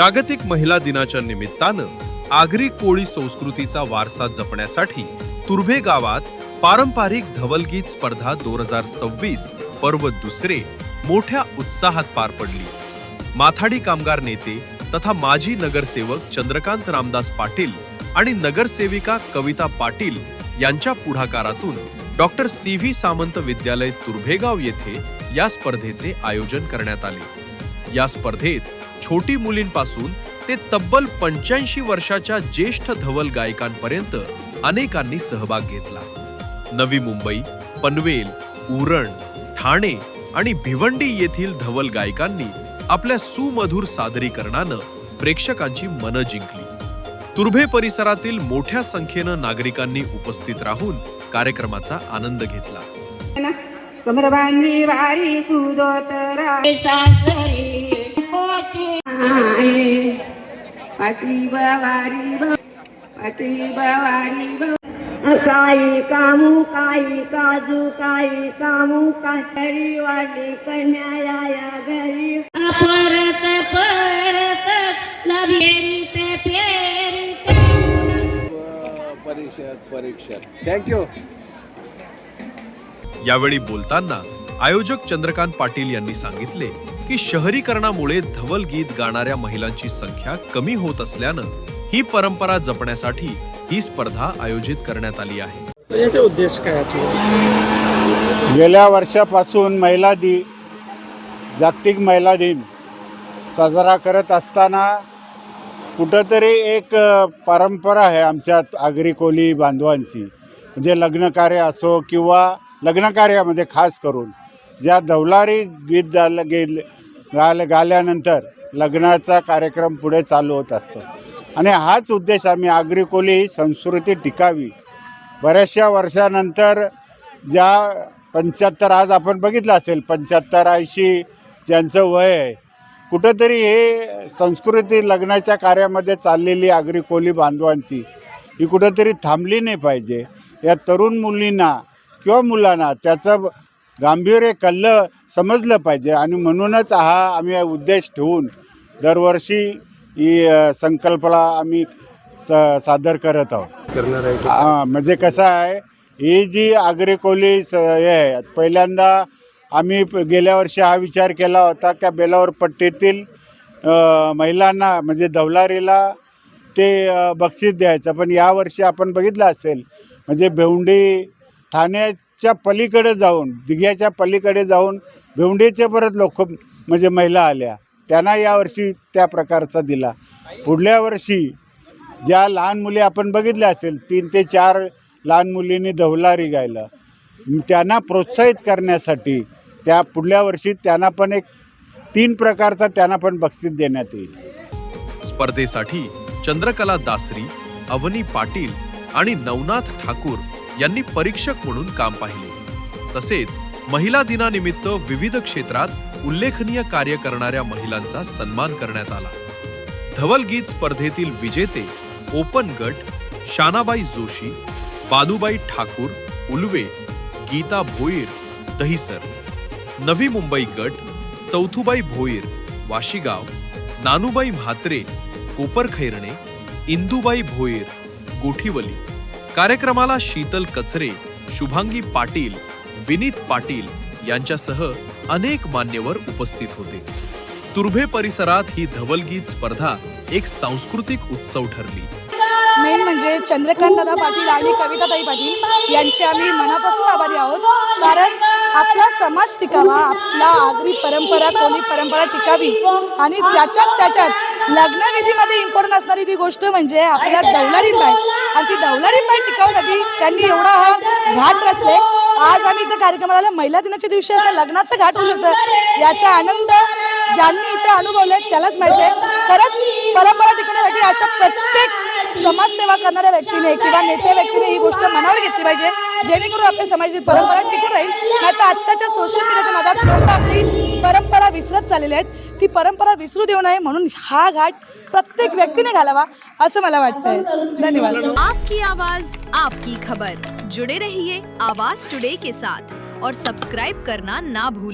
जागतिक महिला दिनाच्या निमित्तानं आगरी कोळी संस्कृतीचा वारसा जपण्यासाठी तुर्भे गावात पारंपरिक धवलगीत स्पर्धा 2026 पर्व दुसरे मोठ्या उत्साहात पार पडली। माथाडी कामगार नेते तथा माजी नगरसेवक चंद्रकांत रामदास पाटील आणि नगरसेविका कविता पाटील यांच्या पुढाकारातून डॉक्टर CV सामंत विद्यालय तुर्भेगाव येथे या स्पर्धेचे आयोजन करण्यात आले। या स्पर्धेत छोटी मुलींपासून ते तब्बल 85 वर्षाच्या ज्येष्ठ धवल गायकांपर्यंत अनेकांनी सहभाग घेतला। नवी मुंबई, पनवेल, उरण, ठाणे आणि भिवंडी येथील धवल गायकांनी आपल्या सुमधुर सादरीकरणानं प्रेक्षकांची मनं जिंकली। तुर्भे परिसरातील मोठ्या संख्येनं नागरिकांनी उपस्थित राहून कार्यक्रमाचा आनंद घेतला। कमरबांधी वारी कुदोतरा काही कामू काही काजू काही कामू काही वाढली कन्या या घरी परत परत परीक्षा थँक्यू। यावेळी बोलताना आयोजक चंद्रकांत पाटील यांनी सांगितले की शहरीकरणामुळे धवल गीत गाणाऱ्या महिलांची संख्या कमी होत असल्यानं ही परंपरा जपण्यासाठी ही स्पर्धा आयोजित करण्यात आली आहे। याचा उद्देश काय आहे? गेल्या वर्षापासून जागतिक महिला दिन साजरा करत असताना कुठंतरी एक परंपरा आहे आमच्या आगरी कोळी बांधवांची, म्हणजे लग्नकार्य असो किंवा लग्नकार्यामध्ये खास करून ज्या धवलारी गीत गाल्यानंतर लग्नाचा कार्यक्रम पुढे चालू होत असतो आणि हाच उद्देश आम्ही आगरी कोळी ही संस्कृती टिकावी। बऱ्याचशा वर्षानंतर ज्या 75 आज आपण बघितलं असेल 75-80 ज्यांचं वय आहे, कुठंतरी हे संस्कृती लग्नाच्या कार्यामध्ये चाललेली आगरी कोळी बांधवांची ही कुठंतरी थांबली नाही पाहिजे। या तरुण मुलींना किंवा मुलांना त्याचं गांभीर्य कळलं समजलं पाहिजे आणि म्हणूनच हा आम्ही उद्देश ठेवून दरवर्षी ही संकल्पना आम्ही सादर करत आहोत करणार आहे। म्हणजे कसं आहे, ही जी आगरी कोळी हे आहे, पहिल्यांदा आम्ही गेल्या वर्षी हा विचार केला होता की बेलावर पट्टीतील महिलांना म्हणजे धवलारीला ते बक्षीस द्यायचं, पण यावर्षी आपण बघितलं असेल म्हणजे भिवंडी ठाण्याच्या पलीकडे जाऊन दिघ्याच्या पलीकडे जाऊन भिवंडीचे परत लोक म्हणजे महिला आल्या, त्यांना यावर्षी त्या प्रकारचा दिला। पुढल्या वर्षी ज्या लहान मुली आपण बघितल्या असेल 3 ते 4 लहान मुलींनी धवलारी गायलं, त्यांना प्रोत्साहित करण्यासाठी त्या पुढल्या वर्षी त्यांना पण एक 3 प्रकारचा त्यांना पण बक्षीस देण्यात येईल। स्पर्धेसाठी चंद्रकला दासरी, अवनी पाटील आणि नवनाथ ठाकूर यांनी परीक्षक म्हणून काम पाहिले। तसेच महिला दिनानिमित्त विविध क्षेत्रात उल्लेखनीय कार्य करणाऱ्या महिलांचा सन्मान करण्यात आला। धवल गीत स्पर्धेतील विजेते ओपन गट शानाबाई जोशी, बालूबाई ठाकूर उलवे, गीता भोईर दहिसर, नवी मुंबई गट चौथुबाई भोईर वाशीगाव, नानूबाई म्हात्रे कोपरखैरणे, इंदुबाई भोईर गोठीवली। कार्यक्रमाला शीतल कचरे, शुभांगी पाटील, विनीत पाटील यांच्यासह अनेक मान्यवर उपस्थित होते। तुर्भे परिसरात ही धवलगीत स्पर्धा एक सांस्कृतिक उत्सव ठरली। मेन म्हणजे चंद्रकांत दादा पाटील आणि कविताताई पाटील यांचे आम्ही मनापासून आभारी आहोत, कारण आपला समाज टिकावा, आपला आगरी परंपरा कोळी परंपरा टिकावी आणि त्याच्यात लग्नविधीमध्ये इम्पॉर्टंट असणारी ती गोष्ट म्हणजे आपल्या धवलारीबाई, आणि ती धवलारीबाई टिकवण्यासाठी त्यांनी एवढा हा घाट रचले। आज आम्ही इथं कार्यक्रमाला महिला दिनाच्या दिवशी असं लग्नाचं घाट होऊ शकतं, याचा आनंद ज्यांनी इथे अनुभवले त्यालाच माहिती आहे। खरंच परंपरा टिकवण्यासाठी अशा प्रत्येक समाजसेवा करणाऱ्या व्यक्तीने किंवा नेते व्यक्तीने ही गोष्ट मनावर घेतली पाहिजे, जेणेकरून आपल्या समाजाची परंपरा टिकून राहील। नाहीतर आत्ताच्या सोशल मीडियाच्या नादात लोक आपली परंपरा विसरत चाललेले आहेत, ती परंपरा विसरू देऊ नये म्हणून हा घाट प्रत्येक व्यक्तीने घालावा असं मला वाटतंय। धन्यवाद। आपकी आवाज आपकी खबर, जुड़े रहिए आवाज टुडे के साथ और सब्सक्राइब करना ना भूलें।